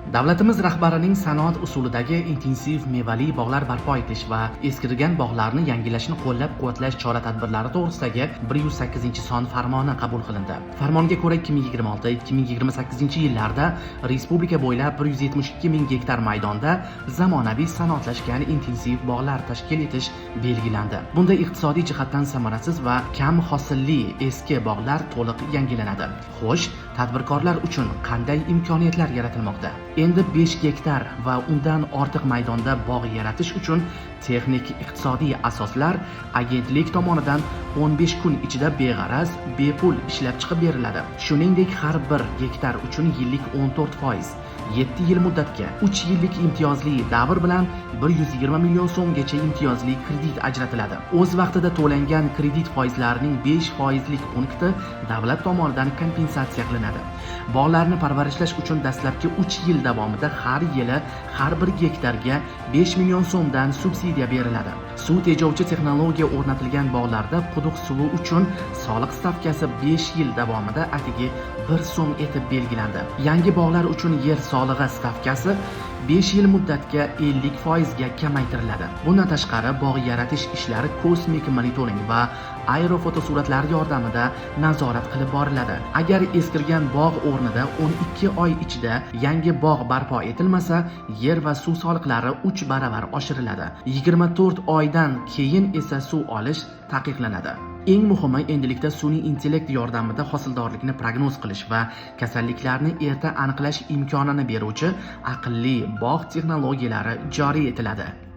Davlatimiz rahbarining sanoat usulidagi intensiv mevali bog'lar barpo etish va eskirgan bog'larni yangilashni qo'llab-quvvatlash chora-tadbirlari to'g'risidagi 108-son farmoni qabul qilindi. Farmonga ko'ra 2026-2028 yillarda respublika bo'ylab 172 ming gektar maydonda zamonaviy sanoatlashgan intensiv bog'lar tashkil etish belgilandi. Bunda iqtisodiy jihatdan samarasiz va kam hosilli eski bog'lar to'liq yangilanadi. Xo'sh, tadbirkorlar uchun qanday imkoniyatlar yaratilmoqda? Endi 5 gektar va undan ortiq maydonda bog' yaratish uchun texnik iqtisodiy asoslar agentlik tomonidan 15 kun ichida beg'araz, bepul ishlab chiqib beriladi. Shuningdek, har bir gektar uchun yillik 14%, 7 yil muddatga 3 yillik imtiyozli davr bilan 120 million so'mgacha imtiyozli kredit ajratiladi. O'z vaqtida to'langan kredit foizlarining 5%lik punkti davlat tomonidan kompensatsiya qilinadi. Bog'larni parvarishlash uchun dastlabki 3 yil davomida har yili har bir gektarga 5 million so'mdan subsidiya beriladi. Suv tejovchi texnologiya o'rnatilgan bog'larda quduq suvi uchun soliq stavkasi 5 yil davomida atigi 1 so'm etib belgilandi. Yangi bog'lar uchun yer solig'i stavkasi 5 yil muddatga 50% ga kamaytiriladi. Bundan tashqari, bog' yaratish ishlari kosmik monitoring va aerofotosuratlar yordamida nazorat qilib boriladi. Agar eskirgan bog' o'rnida 12 oy ichida yangi bog' barpo etilmasa, yer va suv soliqlari 3 baravar oshiriladi. 24 oydan keyin esa suv olish taqiqlanadi. Eng muhimi, endilikda sun'iy intellekt yordamida hosildorlikni prognoz qilish va kasalliklarni erta aniqlash imkonini beruvchi aqlli bog' texnologiyalari joriy etiladi.